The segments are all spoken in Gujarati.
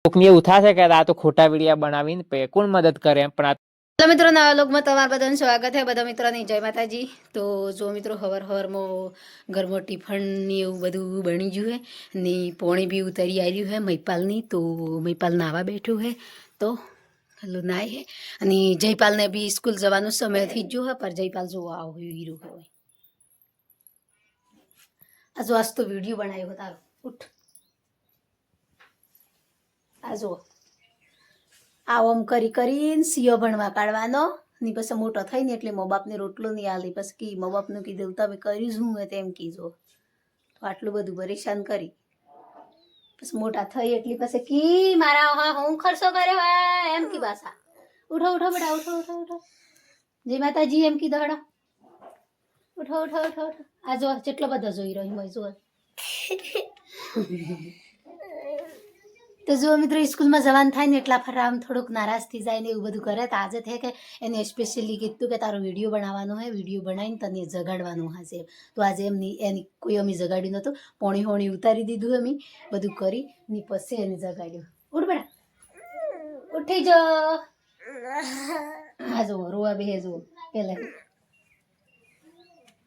કોકની એવું થશે કે આ તો ખોટા વિડીયા બનાવીને કોણ મદદ કરે એમ, પણ हेलो मित्रों, नवा लोगમાં તમારું બધાનું સ્વાગત છે। બધા મિત્રોની જય માતાજી। તો જો મિત્રો હવારમાં ઘરમાં ટિફિનની એવું બધું બની ગયું હે ને પોણી બી ઉતરી આવ્યું હે મહિપાલની। તો મહિપાલ નાવા બેઠું હે તો હલો નાય હે અને જયપાલને બી સ્કૂલ જવાનું સમય થઈ ગયો હે, પર જયપાલ જો આવો હીરો હોય આ જો આજ તો વિડીયો બનાવ્યો તારો ઉઠ આ જો આમ કરી કરીને સીઓ ભણવા કાઢવાનો ની પછી મોટો થઈને એટલે મા બાપને રોટલો નહીં આલી પછી કી મા બાપનું કીધું તમે કર્યું શું હોય તેમ કીધો તો આટલું બધું પરેશાન કરી પછી મોટા થઈ એટલી પછી કી મારા હા હું ખર્ચો કર્યો હે એમ કી પાછા ઉઠો ઉઠો બેટા ઉઠો ઉઠો ઉઠો જય માતાજી એમ કીધો હડો ઉઠો ઉઠો ઉઠો ઉઠો આ જો કેટલો બધો જોઈ રહ્યો હોય જો तो जो मित्रों स्कूल में जवान था ने એટલા ફરા આમ થોડુંક નારાજ થઈ જાય ને એવું બધું કરે તો આજે થે કે એને સ્પેશિયલી કીધું કે તારો વિડીયો બનાવવાનો હે, વિડીયો બનાવીને તને જગાડવાનું હશે। તો આજે એની કોઈ અમી જગાડી નહોતું, પોણી હોણી ઉતારી દીધું અમે બધું કરી ને પછી એને જગાડ્યું। ઉઠ બેટા ઉઠી જો હા જો રોવા બે જો પેલા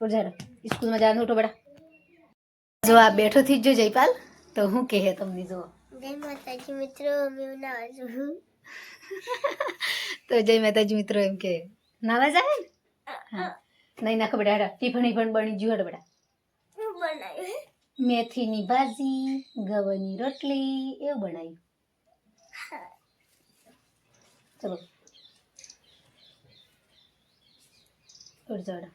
ઉઠ જા સ્કૂલમાં જવાનું ઉઠો બેટા જો આ બેઠો થઈ જો જયપાલ તો હું કહે તમને જો जय माताजी मित्रों मैं नावा છું તો જય માતાજી મિત્રો એમ કે નાવા જાય ને હા નહીં નાખો બેટા હેડા ટિફિન પણ બની ગયું હેડા બેટા હું બનાવ્યું મેથીની ભાજી ગવાની રોટલી એવું બનાવ્યું ચલો ઉઠ જાડા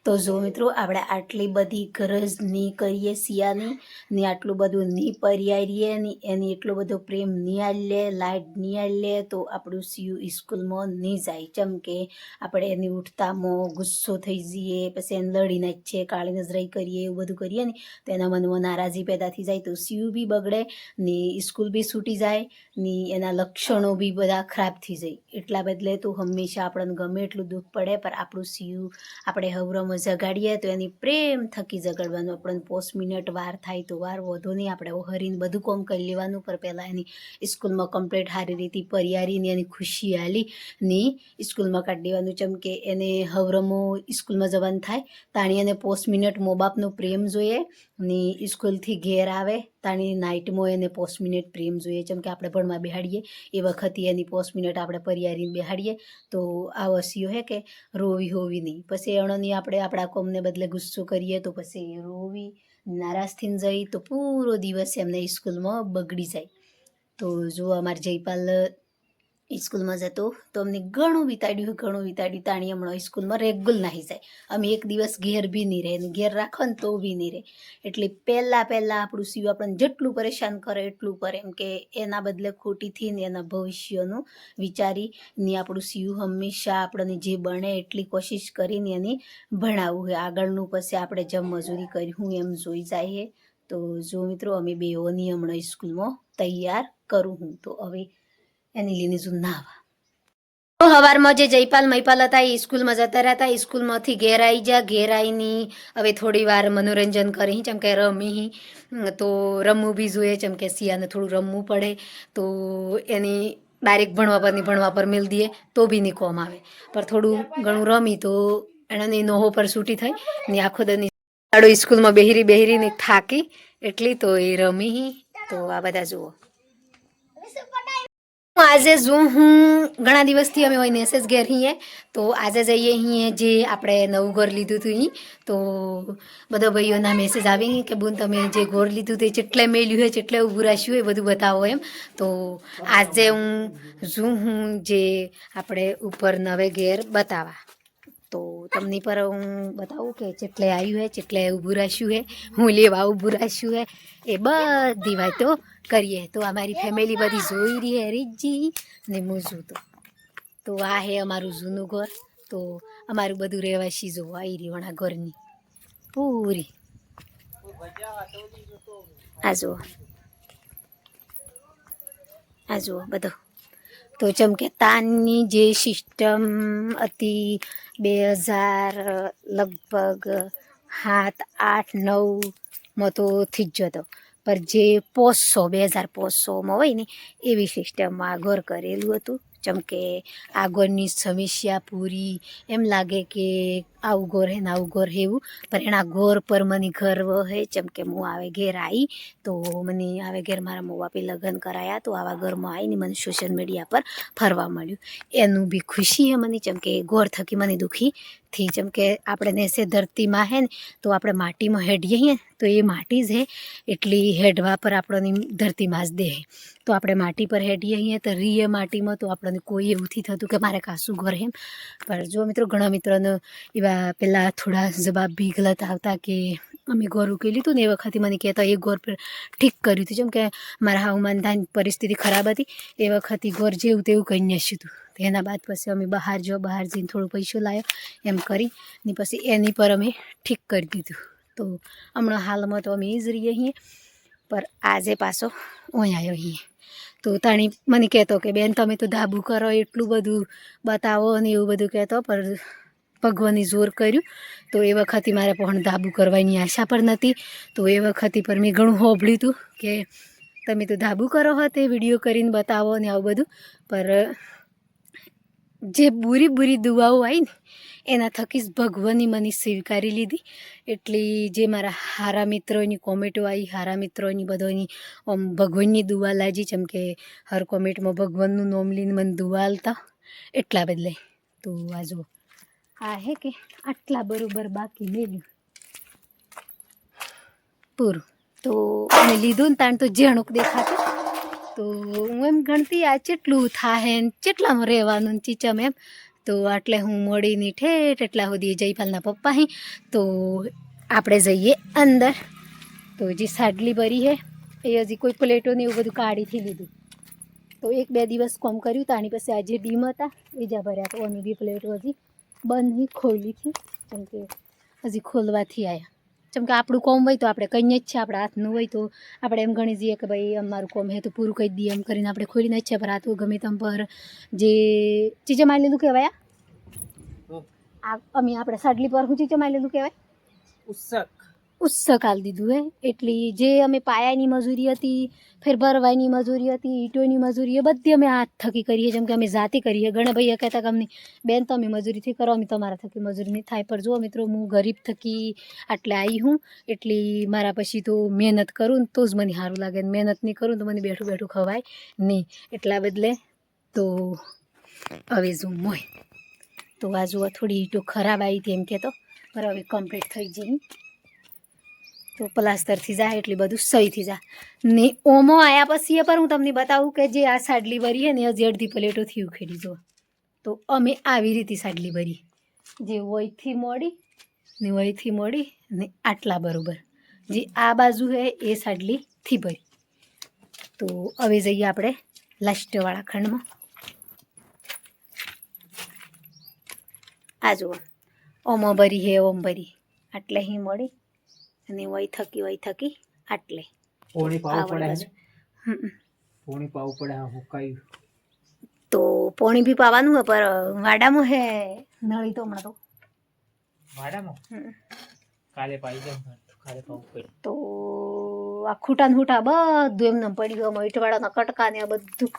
તો જો મિત્રો આપણે આટલી બધી ગરજ નહીં કરીએ સિયાની ને આટલું બધું નહીં પરિયારીએ ને એની એટલો બધો પ્રેમ નહીં આલે લાઈટ નહીં આલે તો આપણું સિયું સ્કૂલમાં નહીં જાય। જેમ કે આપણે એની ઉઠતામાં ગુસ્સો થઈ જઈએ પછી એને લડી નાખીએ કાળી નજરાઈ કરીએ એવું બધું કરીએ ને તો એના મનમાં નારાજી પેદા થઈ જાય તો સિયું બી બગડે ને સ્કૂલ બી છૂટી જાય ને એના લક્ષણો બી બધા ખરાબ થઈ જાય। એટલા બદલે તો હંમેશા આપણને ગમે એટલું દુઃખ પડે પણ આપણું સિયું આપણે હવરમાં જગાડીએ તો એની પ્રેમ થકી જગાડવાનું। આપણને 5 મિનિટ વાર થાય તો વાર વધુ નહીં આપણે હરીને બધું કામ કરી લેવાનું પર પહેલાં એની સ્કૂલમાં કમ્પ્લીટ સારી રીતે પરિયારીને એની ખુશી આલી ને સ્કૂલમાં કાઢી દેવાનું। જેમ કે એને હવરમાં સ્કૂલમાં જવાનું થાય તાણી એને 5 મિનિટ મા બાપનો પ્રેમ જોઈએ ને સ્કૂલથી ઘેર આવે તાણી નાઇટમાં એને 5 મિનિટ પ્રેમ જોઈએ। જેમ કે આપણે ભણવા બેહાડીએ એ વખતે એની 5 મિનિટ આપણે પરિયારીને બેહાડીએ તો આ વસ્યો હે કે રોવી હોવી નહીં પછી એણોની આપણે આપણા કોમને બદલે ગુસ્સો કરીએ તો પછી રોવી નારાજ થઈને જઈ તો પૂરો દિવસ એમને સ્કૂલમાં બગડી જાય। તો જો અમારે જયપાલ સ્કૂલમાં જતો તો અમને ઘણું વિતાડ્યું તાણી હમણાં સ્કૂલમાં રેગ્યુલર નાહી જાય। અમે એક દિવસ ઘેર બી નહીં રહે ને ઘેર રાખો ને તો બી નહીં રહે એટલે પહેલાં આપણું સિવ આપણને જેટલું પરેશાન કરે એટલું કરે એમ કે એના બદલે ખોટીથી ને એના ભવિષ્યનું વિચારી ને આપણું સિવ હંમેશા આપણને જે બને એટલી કોશિશ કરીને એની ભણાવવું હોય આગળનું પછી આપણે જેમ મજૂરી કર્યું એમ જોઈ જાય। તો જો મિત્રો અમે બેઓની હમણાં સ્કૂલમાં તૈયાર કરું હું તો હવે એની લીને જો નાવા સવારમાં જે જયપાલ મહિપાલ હતા એ સ્કૂલમાં જતા રહ્યા સ્કૂલમાંથી ઘેર આવી જા ઘેર આવીને હવે થોડી વાર મનોરંજન કરી જેમ કે રમી તો રમવું બી જોઈએ જેમ કે સિયાને થોડું રમવું પડે તો એની ડાયરેક્ટ ભણવા પર મેલ દઈએ તો બી નહીં કોમ આવે પર થોડું ઘણું રમી તો એનાની નોહો પર છૂટી થઈ ને આખો દની દાડો સ્કૂલમાં બેહીરીને થાકી એટલી તો એ રમી તો આ બધા જુઓ આજે જો હું ઘણા દિવસથી અમે હોય નેસેસ ઘેર છીએ તો આજે જઈએ અહીં જે આપણે નવું ઘર લીધું હતું અહીં તો બધા ભાઈઓના મેસેજ આવી કે બોન તમે જે ઘર લીધું તે જેટલે મેલ્યું હોય જેટલે ઊભું રાખ્યું હોય બધું બતાવો એમ તો આજે હું જે આપણે ઉપર નવે ઘેર બતાવવા તો તમને પર હું બતાવું કે જેટલે આવ્યું હે જેટલે ઊભું રાખ્યું હે હું લેવા ઊભું રાખ્યું હે એ બધી વાતો કરીએ તો અમારી ફેમિલી બધી જોઈ રહી હે રીજી ને હું જોતો તો આ હે અમારું જૂનું ઘર તો અમારું બધું રહેવાસી જો આવી રહ્યું ઘરની પૂરી આ જુઓ બધો તો જેમ કે તાનની જે સિસ્ટમ હતી 2000 લગભગ 7, 8, 9માં તો થઈ જ જતો, પર જે 2500માં હોય ને એવી સિસ્ટમમાં ઘર કરેલું હતું. જેમ કે આગળની સમસ્યા પૂરી એમ લાગે કે આવું ઘર હે ને આવું ઘર હે એવું, પણ એના ઘર પર મને ગર્વ હે. જેમ કે હું આવે ઘેર આવી તો મને આવે ઘેર મારા મા બાપે લગ્ન કરાયા તો આવા ઘરમાં આવીને મને સોશિયલ મીડિયા પર ફરવા મળ્યું, એનું બી ખુશી હે મને. જેમ કે ઘર થકી મને દુઃખી થી, જેમ કે આપણે નેસે ધરતીમાં હે ને તો આપણે માટીમાં હેડીએ હે તો એ માટી જ હે, એટલી હેડવા પર આપણને ધરતીમાં જ દે. તો આપણે માટી પર હેડીએ અહીંયા તો રીએ માટીમાં તો આપણને કોઈ એવું થી થતું કે મારે કાસું ઘર એમ. પણ જો મિત્રો ઘણા મિત્રોને એવા પહેલાં થોડા જવાબ બી ગલત આવતા કે અમે ઘર ઉકેલ્યું હતું ને એ વખતે મને કહેતા એ ઘર પર ઠીક કર્યું હતું. જેમ કે મારા હાઉમાનધાન પરિસ્થિતિ ખરાબ હતી એ વખતે ઘર જેવું તેવું કરી નાખ્યું હતું. એના બાદ પછી અમે બહાર જઈને થોડો પૈસો લાવ્યો એમ કરી ને પછી એની પર અમે ઠીક કરી દીધું. તો હમણાં હાલમાં તો અમે એ જ રહીએ છીએ, પર આજે પાછો અહીં આવ્યો છીએ. તો તાણી મને કહેતો કે બેન તમે તો ધાબુ કરો એટલું બધું બતાવો અને એવું બધું કહેતો, પર ભગવાને જોર કર્યું તો એ વખતે મારે પણ ધાબુ કરવાની આશા પણ નથી. તો એ વખતે પર મેં ઘણું હોભળ્યું હતું કે તમે તો ધાબુ કરો હો તે વિડીયો કરીને બતાવો ને આવું બધું, પર જે બુરી દુઆઓ આવી ને એના થકી જ ભગવાને મને સ્વીકારી લીધી. એટલી જે મારા હારા મિત્રોની કોમેન્ટો આવી, હારા મિત્રોની બધાની ભગવાનની દુઆ લાગી. જેમ કે હર કોમેન્ટમાં ભગવાનનું નામ લઈને મને દુઆ આલતા એટલા બદલે. તો આ જો આ હે કે આટલા બરોબર બાકી મેલ્યું પૂરું. તો અમે લીધું ને તાણ તો જેણુક દેખાતું, તો હું એમ ગણતી આ કેટલું થાહે ને કેટલામાં રહેવાનું ને ચીચમ એમ. તો આટલે હું મળીને ઠેઠ એટલા સુધી જયપાલના પપ્પા હી. તો આપણે જઈએ અંદર. તો જે સાડલી ભરી હે એ હજી કોઈ પ્લેટો ને એવું બધું કાઢીથી લીધું. તો 1-2 દિવસ કોમ કર્યું તાણી પછી આજે ડીમ હતા એ જા ભર્યા. તો અમે બી પ્લેટો હજી બંધ ખોલીથી, જેમ કે હજી ખોલવાથી આવ્યા. જેમ કે આપણું કોમ હોય તો આપણે કહીએ જ છે, આપણા હાથનું હોય તો આપણે એમ ગણી જઈએ કે ભાઈ અમારું કોમ હે તો પૂરું કહી દઈએ એમ કરીને આપણે ખોલીને જ છે. પર આ તો ગમે તમ પર જે ચીજે મારી લીધું કહેવાય આ અમે આપણે સાડલી પર શું ચીજે મારી લીધું કહેવાય ઉત્સક આલી દીધું હે. એટલી જે અમે પાયાની મજૂરી હતી, ફેર ભરવાની મજૂરી હતી, ઈંટોની મજૂરી એ બધી અમે હાથ થકી કરીએ. જેમ કે અમે જાતે કરીએ. ઘણા ભાઈઓ કહેતા કે અમને બેન તમે મજૂરીથી કરો, અમે તમારા થકી મજૂરી નહીં થાય. પર જો મિત્રો હું ગરીબ થકી આટલે આવી હું, એટલી મારા પછી તો મહેનત કરું ને તો જ મને સારું લાગે. મહેનત નહીં કરું તો મને બેઠું ખવાય નહીં. એટલા બદલે તો હવે જો મોય તો આ જુઓ થોડી ઈંટો ખરાબ આવી હતી એમ કહેતો, પર હવે કમ્પ્લીટ થઈ જઈ તો પ્લાસ્ટરથી જાય એટલે બધું સહી થઈ જાય. ને ઓમો આવ્યા પછી પર હું તમને બતાવું કે જે આ સાડલી ભરી છે ને હજી અડધી પ્લેટોથી ઉખેડી જો. તો અમે આવી રીતે સાડલી ભરી, જે વયથી મોડી ને આટલા બરોબર જે આ બાજુ છે એ સાડલીથી ભરી. તો હવે જઈએ આપણે લાસ્ટવાળા ખંડમાં. આ જુઓ ઓમો ભરી હે, ઓમ ભરી આટલે અહીં મળી અને વય થકી આટલે તો પોણી બી પાવાનું હે. પર વાડામાં હે નળી તો હમણાં તો આ ખૂટા ખૂટા બધું એમને પડ્યું. ઈંટવાળાના કટકા ને બધું.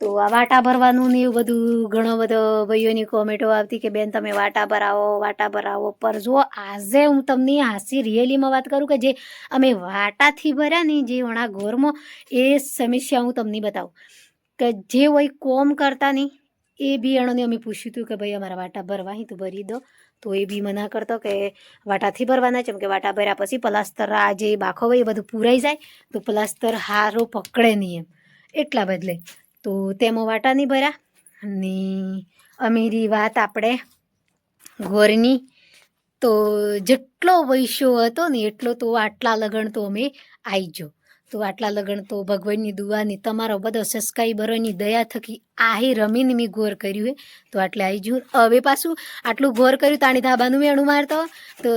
તો આ વાટા ભરવાનું ને એવું બધું ઘણો બધો ભાઈઓની કોમેન્ટો આવતી કે બેન તમે વાટા ભરાવો. પર જો આજે હું તમને હાસી રિયલીમાં વાત કરું કે જે અમે વાટાથી ભર્યા ને જે વણા ઘરમાં એ સમસ્યા હું તમને બતાવું કે જે હોય કોમ કરતા નહીં એ બી એણોને અમે પૂછ્યું હતું કે ભાઈ અમારા વાટા ભરવા તો ભરી દો. તો એ બી મના કરતો કે વાટાથી ભરવાના. જેમ કે વાટા ભર્યા પછી પ્લાસ્ટર આ જે બાખો હોય એ બધું પૂરાઈ જાય તો પ્લાસ્ટર હારો પકડે નહીં એમ. એટલા બદલે તો તેમાં વાટા નહીં ભર્યા. અને અમીરી વાત આપણે ઘરની તો જેટલો વૈશો હતો ને એટલો તો આટલા લગન તો અમે આવી ગયો. તો આટલા લગન તો ભગવાનની દુઆની તમારો બધો સબસ્ક્રાઈબરોની દયા થકી આહી રમીને મેં ગોર કર્યું હે. તો આટલે આવી ગયું. હવે પાછું આટલું ગોર કર્યું તાણી ધાબાનું મેણું મારતો તો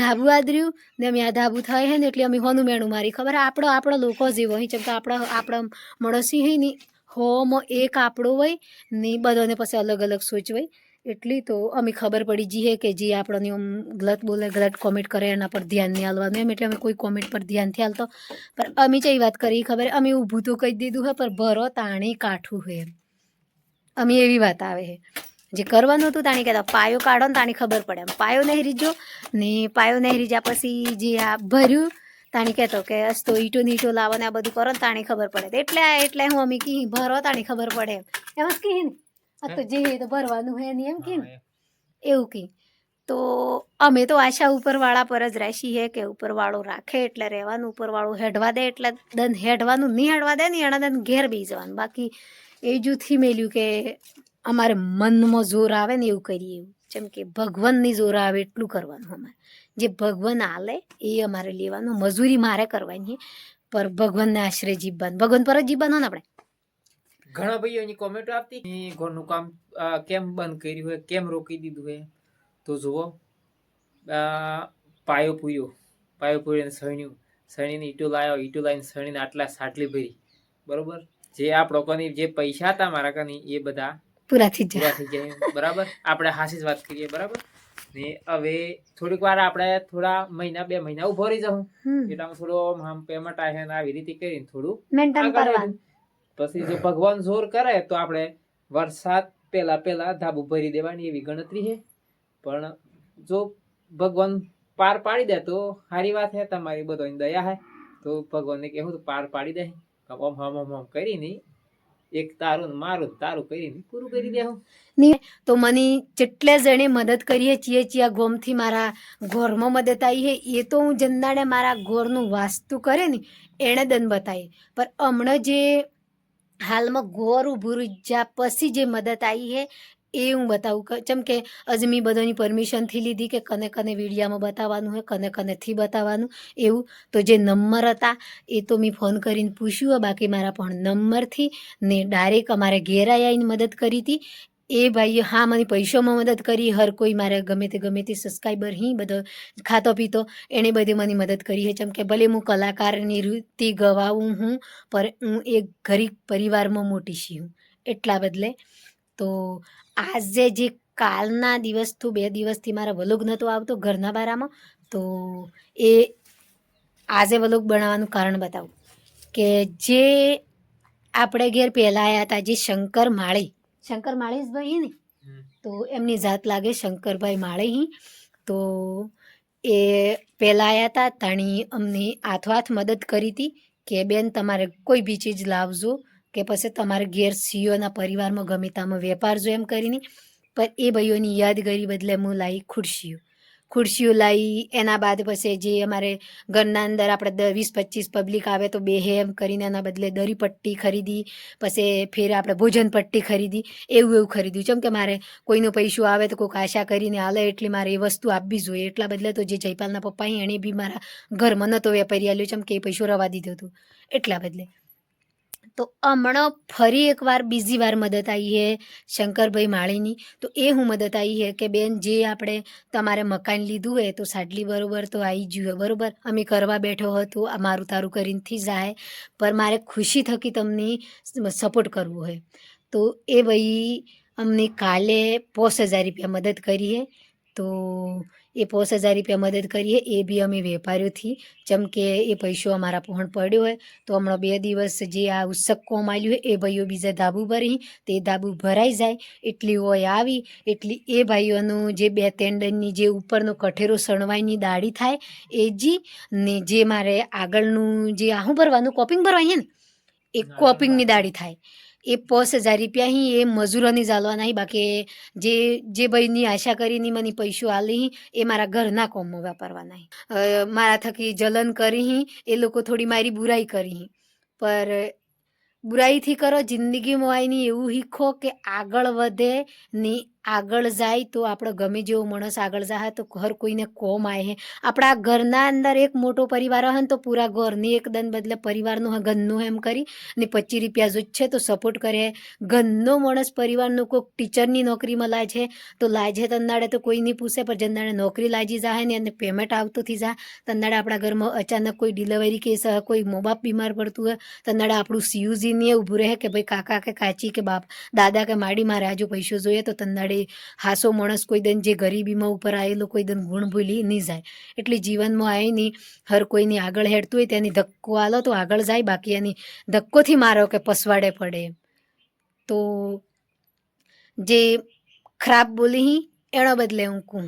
ધાબુ આદર્યું ને અમે આ ધાબુ થાય હે ને એટલે અમે હોનું મેણું મારી. ખબર આપણો લોકો જેવો અહીં. જેમ કે આપણા મળસી હોય ને હોમાં એક આપણો હોય ને બધાને પછી અલગ અલગ સોચ હોય એટલી તો અમે ખબર પડી જઈએ કે જે આપણને આમ ગલત બોલે ગલત કોમેન્ટ કરે એના પર ધ્યાન નહીં હાલવાનું એમ એટલે અમે કોઈ કોમેન્ટ પર ધ્યાનથી હાલતો પણ અમે ચઈ વાત કરી ખબર અમે ઊભું તો કહી દીધું હે પણ ભરો તાણી કાઠું હે એમ અમે એવી વાત આવે છે જે કરવાનું હતું તાણી કહેતા પાયો કાઢો ને તાણી ખબર પડે એમ પાયો નહીં રીજો ને પાયો નહીં રીજા પછી જે આ ભર્યું તાણી કહેતો કે તો ઈટો લાવો ને આ બધું કરો ને તાણી ખબર પડે એટલે હું અમે કી ભરો તાણી ખબર પડે એમ જ કી ને આ તો જે તો ભરવાનું હે ને એમ કી ને એવું કી તો અમે તો આશા ઉપરવાળા પર જ રાશી હે કે ઉપરવાળો રાખે એટલે રહેવાનું ઉપરવાળો હેડવા દે એટલે દન હેડવાનું નહીં હેડવા દે ને એના દન ઘેર બેસી જવાનું બાકી એ જૂથી મેલ્યું કે અમારે મનમાં જોર આવે ને એવું કરીએ એવું જેમ કે ભગવાનની જોર આવે એટલું કરવાનું અમારે જે ભગવાન આલે એ અમારે લેવાનું મજૂરી મારે કરવાની પર ભગવાનને આશરે જીવવાનું ભગવાન પર જ જીવવાનું ને આપણે ઘણા ભાઈઓની કોમેન્ટો આપતી ઘરનું કામ કેમ બંધ કર્યું હોય કેમ રોકી દીધું હોય તો જુઓ પાયો પૂર્યો સણીને ઈટો લાવ્યો ઈટો લાવીને સણીને આટલા સાટલી ભરી બરોબર જે આપણો કની જે પૈસા હતા મારા કની એ બધા પૂરા થઈ જાય બરાબર આપણે હાસી જ વાત કરીએ બરાબર ને હવે થોડીક વાર આપણે થોડા મહિના 2 મહિના ઉભો રહી જાઉં એટલામાં થોડો આમ પેમેન્ટ આવે ને આવી રીતે કરીને થોડું મેન્ટેન કરવાનું પછી જો ભગવાન જોર કરે તો આપણે વરસાદ પહેલા ધાબુ ભરી દેવાની એવી ગણતરી છે પણ જો ભગવાન પાર પાડી દે તો સારી વાત છે તમારી બધાની દયા છે તો ભગવાનને કહેવું તો પાર પાડી દે હમ કરીને એક તારું મારું તારું કરીને પૂરું કરી દેવું તો મને જેટલે જણે મદદ કરીએ ચિયા ગોમથી મારા ઘરમાં મદદ આવી હે એ તો હું જન્નાડે મારા ઘરનું વાસ્તુ કરે ને એણે દન બતાવી પણ હમણાં જે હાલમાં ઘોર ઊભું જ્યાં પછી જે મદદ આવી હે એ હું બતાવું ચમ કે અજમી બધાની પરમિશનથી લીધી કે કને કને વિડીયામાં બતાવવાનું હોય કને કનેથી બતાવવાનું એવું તો જે નંબર હતા એ તો મેં ફોન કરીને પૂછ્યું બાકી મારા પણ નંબરથી ને ડાયરેક્ટ અમારે ઘેર આવીને મદદ કરી હતી એ ભાઈએ હા મને પૈસામાં મદદ કરી હર કોઈ મારે ગમે તે સબસ્ક્રાઈબર હી બધો ખાતો પીતો એણે બધી મને મદદ કરી છે ચમ કે ભલે હું કલાકારની વૃત્તિ ગવાવું હું પર હું એક ગરીબ પરિવારમાં મોટી છું એટલા બદલે તો આજે જે કાલના દિવસથી 2 દિવસથી મારા વલોગ નહોતો આવતો ઘરના બારામાં તો એ આજે વલોગ બનાવવાનું કારણ બતાવું કે જે આપણે ઘેર પહેલાં આવ્યા હતા જે શંકર માળીભાઈ ને તો એમની જાત લાગે શંકરભાઈ માળી તો એ પહેલાં આવ્યા હતા તાણી અમને હાથો મદદ કરી હતી કે બેન તમારે કોઈ બી ચીજ લાવજો કે પછી તમારે ઘેર સીઓના પરિવારમાં ગમે તામાં વેપાર જો એમ કરીને પણ એ ભાઈઓની યાદગારી બદલે હું લાવી ખુરશીઓ લાવી એના બાદ પછી જે અમારે ઘરના અંદર આપણે 20-25 પબ્લિક આવે તો બેહે એમ કરીને એના બદલે દરી પટ્ટી ખરીદી પછી ફેર આપણે ભોજન પટ્ટી ખરીદી એવું ખરીદ્યું ચમ કે મારે કોઈનો પૈસો આવે તો કોઈક આશા કરીને હાલે એટલે મારે એ વસ્તુ આપવી જોઈએ એટલા બદલે તો જે જયપાલના પપ્પા એણે બી મારા ઘરમાં નહોતો વેપારી આલ્યો ચમ કે એ પૈસો રવા દીધો હતો એટલા બદલે તો હમણાં ફરી એકવાર બીજી વાર મદદ આવી છે શંકરભાઈ માળીની તો એ હું મદદ આવી છે કે બેન જે આપણે તમારે મકાન લીધું હોય તો સાડલી બરોબર તો આવી ગયું બરોબર અમે કરવા બેઠો હતો આ મારું તારું કરીનેથી જાય પર મારે ખુશી થકી તમને સપોર્ટ કરવો હોય તો એ ભાઈ અમને કાલે 5000 રૂપિયા મદદ કરી છે તો એ 5000 રૂપિયા મદદ કરીએ એ બી અમે વેપારીઓથી જેમ કે એ પૈસો અમારા પહોંચ પડ્યો હોય તો હમણાં 2 દિવસ જે આ ઉત્સક કોમ આવ્યું હોય એ ભાઈઓ બીજા ધાબુ ભરી તે ધાબુ ભરાઈ જાય એટલી હોય આવી એટલી એ ભાઈઓનું જે 2-3 ડનની જે ઉપરનો કઠેરો સણવાઈની દાઢી થાય એ જી ને જે મારે આગળનું જે આહું ભરવાનું કોપિંગ ભરવાય ને એ કોપિંગની દાઢી થાય એ 5000 રૂપિયા એ મજૂરોની ચાલવાના બાકી જે ભાઈની આશા કરીને મને પૈસો આલી એ મારા ઘરના કોમમાં વાપરવાના મારા થકી જલન કરી એ લોકો થોડી મારી બુરાઈ કરી પર બુરાઈથી કરો જિંદગીમાં આવીને એવું શીખો કે આગળ વધે ને આગળ જાય તો આપણો ગમે જેવો માણસ આગળ જાય તો હર કોઈને કોમ આવે. આપણા ઘરના અંદર એક મોટો પરિવાર હોય ને તો પૂરા ઘરની એકદમ બદલે પરિવારનું ઘરનું એમ કરી ને 25 રૂપિયા જ છે તો સપોર્ટ કરે. ઘરનો માણસ પરિવારનો કોઈક ટીચરની નોકરીમાં લાય છે તો લાજે તંદાડે તો કોઈ નહીં પૂછે, પણ જંદાડે નોકરી લાગી જાય ને અને પેમેન્ટ આવતું થઈ જાય તંદાડે આપણા ઘરમાં અચાનક કોઈ ડિલિવરી કેસ હોય, કોઈ મા બાપ બીમાર પડતું હોય તંદાડે આપણું સીયુજી ને ઊભું રહે કે ભાઈ કાકા કે કાચી કે બાપ દાદા કે માડી મારે આજુ પૈસો જોઈએ તો તંદાડે હાસો માણસ કોઈ દન જે ગરીબીમાં ઉપર આવેલો કોઈ દન ગુણ ભૂલી નહીં જાય. એટલે જીવનમાં આવીને હર કોઈની આગળ હેડતું હોય તેની ધક્કો આલો તો આગળ જાય, બાકી એની ધક્કોથી મારો કે પસવાડે પડે. તો જે ખરાબ બોલી એનો બદલે હું કહું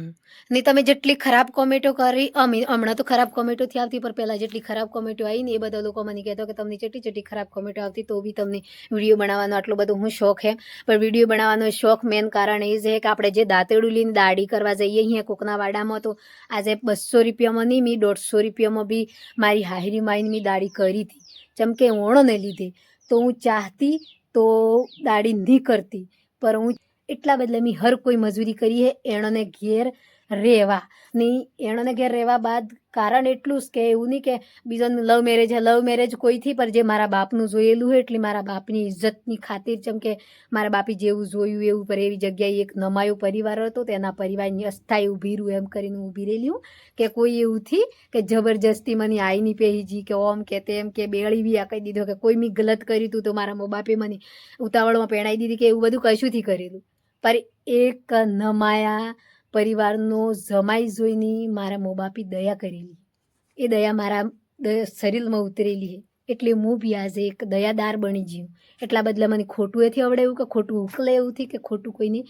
ને તમે જેટલી ખરાબ કોમેન્ટો કરી હમણાં તો ખરાબ કોમેન્ટોથી આવતી, પણ પહેલાં જેટલી ખરાબ કોમેન્ટો આવી ને એ બધા લોકો મને કહેતો કે તમને જેટલી ખરાબ કોમેન્ટો આવતી તો બી તમને વિડીયો બનાવવાનો આટલો બધો હું શોખ હે. પણ વિડીયો બનાવવાનો શોખ મેન કારણ એ છે કે આપણે જે દાંતેડું લઈને દાઢી કરવા જઈએ અહીંયા કોકના વાડામાં તો આજે 200 રૂપિયામાં નહીં મેં 150 રૂપિયામાં બી મારી હાહરી માઈને મેં દાઢી કરી હતી. જેમ કે ઓણોને લીધે તો હું ચાહતી તો દાઢી નહીં કરતી, પર હું એટલા બદલે મેં હર કોઈ મજૂરી કરી હે એણોને ઘેર રહેવા નહીં. એણોને ઘેર રહેવા બાદ કારણ એટલું જ કે એવું નહીં કે બીજો લવ મેરેજ હે, લવ મેરેજ કોઈથી પર જે મારા બાપનું જોયેલું હોય એટલે મારા બાપની ઇજ્જતની ખાतिर જેમ કે મારા બાપી જેવું જોયું એવું પર એવી જગ્યાએ એક નમાયો પરિવાર હતો તેના પરિવારની અસ્થાયી ઊભી રહ્યું એમ કરીને ઊભી રહેલી હું કે કોઈ એવુંથી કે જબરજસ્તી મને આઈની પહેજી કે ઓમ કે તેમ કે બેળી બી આ કહી દીધો કે કોઈ મેં ગલત કર્યું હતું તો મારા મા બાપે મને ઉતાવળમાં પહેણાવી દીધી કે એવું બધું કશુંથી કરેલું. પર એક નમાયા પરિવારનો જમાઈ જોઈને મારા મા બાપે દયા કરેલી, એ દયા મારા શરીરમાં ઉતરેલી છે એટલે હું બી આજે એક દયાદાર બની જ્યું. એટલા બદલે મને ખોટું એથી આવડે કે ખોટું ઉકલે એવુંથી કે ખોટું કોઈને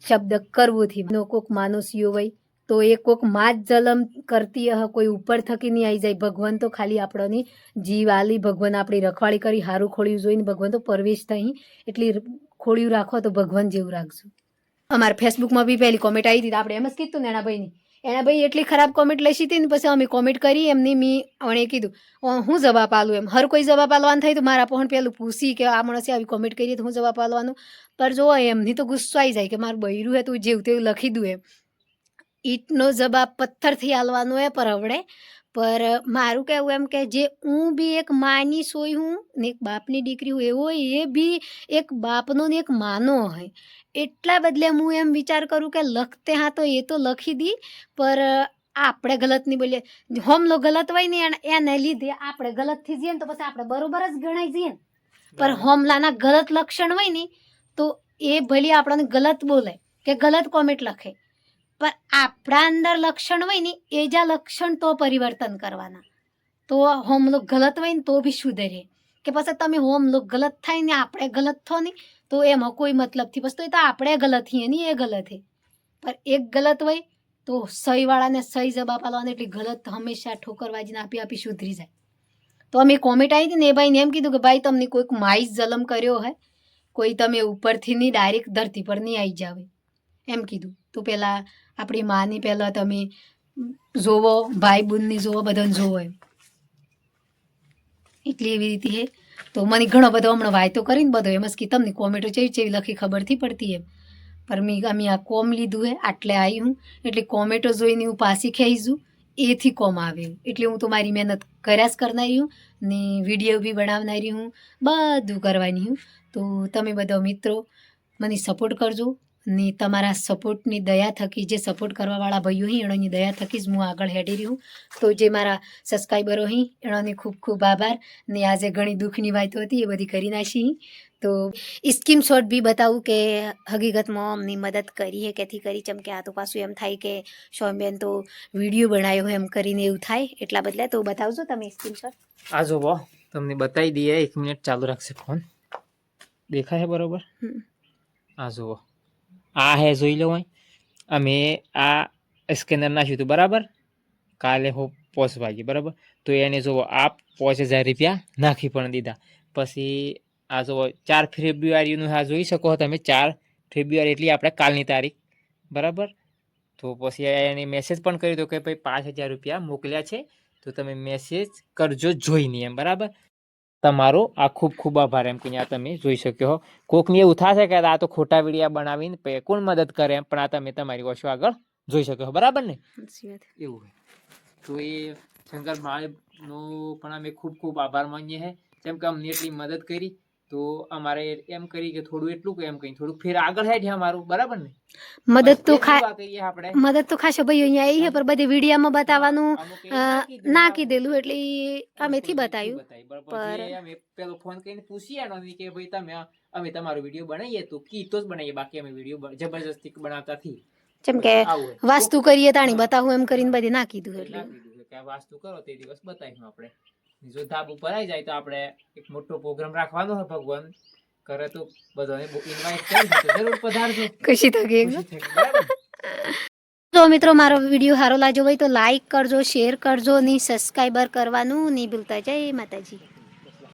શબ્દ કરવોથી કોક માનસીઓ હોય તો એ કોક માં જ જલમ કરતી હ, કોઈ ઉપર થકી નહીં આવી જાય. ભગવાન તો ખાલી આપણને જીવ આલી, ભગવાન આપણી રખવાળી કરી હારું ખોળ્યું જોઈને ભગવાન તો પરવેશ થઈ એટલી ખોળ્યું રાખો તો ભગવાન જેવું રાખજો. અમારા ફેસબુકમાં બી પહેલી કોમેન્ટ આવી હતી આપણે એમ જ કીધું ને એના ભાઈ એટલી ખરાબ કોમેન્ટ લઈ હતી ને પછી અમે કોમેન્ટ કરી એમની મેં કીધું હું જવાબ આલું એમ. હર કોઈ જવાબ આલવાનું થાય તો મારા પણ પેલું પૂછી કે આ માણસે આવી કોમેન્ટ કરી તો હું જવાબ આલવાનું, પર જો એમની તો ગુસ્સો આવી જાય કે મારું બૈરું હે તું જેવું તેવું લખી દઉં એમ. ઈંટનો જવાબ પથ્થરથી આલવાનો હે પર આવડે. પર મારું કહેવું એમ કે જે હું બી એક માની સોઈ હું ને એક બાપની દીકરી હું એવો એ બી એક બાપનો ને એક માનો હોય. એટલા બદલે હું એમ વિચાર કરું કે લખતે હા તો એ તો લખી દી, પર આપણે ગલત નહીં બોલીએ. હોમલો ગલત હોય ને એને લીધે આપણે ગલતથી જઈએ ને તો પછી આપણે બરોબર જ ગણાઈ જઈએ ને. પર હોમલાના ગલત લક્ષણ હોય ને તો એ ભલે આપણને ગલત બોલે કે ગલત કોમેન્ટ લખે, પણ આપણા અંદર લક્ષણ હોય ને એ જ લક્ષણ તો પરિવર્તન કરવાના. તો હોમલો ગલત હોય ને તો બી સુધરે કે પછી તમે હોમલો ગલત થાય ને આપણે ગલત થો ને તો એમાં કોઈ મતલબથી પછી તો એ તો આપણે ગલત છીએ ને એ ગલત છે. પણ એક ગલત હોય તો સહીવાળાને સહી જવાબ આપવાનો એટલે ગલત હંમેશા ઠોકરવાજીને આપી આપી સુધરી જાય. તો અમે કોમેન્ટ આવી હતી ને એ ભાઈને એમ કીધું કે ભાઈ તમને કોઈક માઈસ જલમ કર્યો હોય, કોઈ તમે ઉપરથી નહીં ડાયરેક્ટ ધરતી પર નહીં આવી જાવે એમ કીધું. તો પહેલાં આપણી માની પહેલાં તમે જોવો, ભાઈ બુનની જોવો, બધાને જોવો એમ. એટલે એવી રીતે હે. તો મને ઘણો બધો હમણાં વાયતો કરીને બધો એમ જ કે તમને કોમેન્ટો ચેવી ચેવી લખી ખબરથી પડતી એમ. પર અમે આ કોમ લીધું હે આટલે આવી હું એટલે કોમેન્ટો જોઈને હું પાછી ખેંચું એથી કોમ આવે એટલે હું તો મારી મહેનત કર્યા જ કરનારી હું ને વિડીયો બી બનાવનારી હું, બધું કરવાની હું. તો તમે બધા મિત્રો મને સપોર્ટ કરજો ને તમારા સપોર્ટની દયા થકી જે સપોર્ટ કરવાવાળા ભાઈઓ અહીં એણોની દયા થકી જ હું આગળ હેડી રહી હું. તો જે મારા સબસ્ક્રાઈબરો અહીં એણોને ખૂબ ખૂબ આભાર. ને આજે ઘણી દુઃખની વાતો હતી એ બધી કરી નાખી. તો સ્ક્રીનશોટ બી બતાવું કે હકીકતમાં અમની મદદ કરી હે કેથી કરી, ચમ કે આ તો પાછું એમ થાય કે સોમબેન તો વિડીયો બનાવ્યો હોય એમ કરીને એવું થાય એટલા બદલે. તો બતાવજો તમે સ્ક્રીનશોટ. આ જોવો તમને બતાવી દઈએ, 1 મિનિટ ચાલુ રાખશે ફોન. દેખાય છે બરોબર? આ જુઓ આ હે જોઈ લો. અમે આ સ્કેનર નાખ્યું હતું બરાબર કાલે હો 5 વાગે બરાબર. તો એને જુઓ આ 5000 રૂપિયા નાખી પણ દીધા. પછી આ જુઓ 4 ફેબ્રુઆરીનું આ જોઈ શકો તમે, 4 ફેબ્રુઆરી એટલે આપણે કાલની તારીખ બરાબર. તો પછી એને મેસેજ પણ કર્યો હતો કે ભાઈ 5000 રૂપિયા મોકલ્યા છે તો તમે મેસેજ કરજો જોઈને એમ બરાબર. તમારો આ ખૂબ ખૂબ આભાર એમ કે આ તમે જોઈ શક્યો હો. કોકને એવું થશે કે આ તો ખોટા વિડીયા બનાવીને કોણ મદદ કરે એમ, પણ આ તમે તમારી ઓછો આગળ જોઈ શકો છો, બરાબર ને? સાચી વાત. એવું હોય તો એ શંકર મહાદેવનો પણ અમે ખૂબ ખૂબ આભાર માનીએ છીએ, જેમ કે અમને એટલી મદદ કરી તો અમારે એમ કરી કે થોડું એટલું કે એમ કઈ થોડુંક ફેર આગળ હેઠ અમારું, બરાબર ને? મદદ તો બસ એ જ દુઆ કરીએ આપણે. મદદ તો ખાસો ભાઈ અહીંયા આવી છે, પણ બધી વિડીયામાં બતાવવાનું અમુક એ ના કીધું, ના ના કીધેલું એટલે અમેથી કોઈ બતાવ્યું. બરાબર. જે અમે પેલો ફોન કરીને પૂછી આનો કે ભાઈ તમે અમે તમારો વિડીયો બનાવીએ તો કી તો જ બનાવીએ, બાકી અમે વિડીયો જબરજસ્તી બનાવતા થી. જેમ કે આવું હોય. વાસ્તુ કરીએ તાણી બતાવું એમ કરીને બધી ના કીધું ના એટલે કીધું કે આ વાસ્તુ કરો તે દિવસ બતાવીશું આપણે. જો ધાબુ પર આવી જાય તો આપણે એક મોટો પ્રોગ્રામ રાખવાનો હોય, ભગવાન કરે તો બધાને ઇન્વાઇટ કરી તો જરૂર પધારજો. ખુશી થઈ ગઈ. ખુશી થઈ ગઈ, બરાબર? તો મિત્રો મારો વિડીયો સારો લાગ્યો હોય તો લાઈક કરજો, શેર કરજો ને સબસ્ક્રાઈબર કરવાનું નહીં ભૂલતા. જય માતાજી.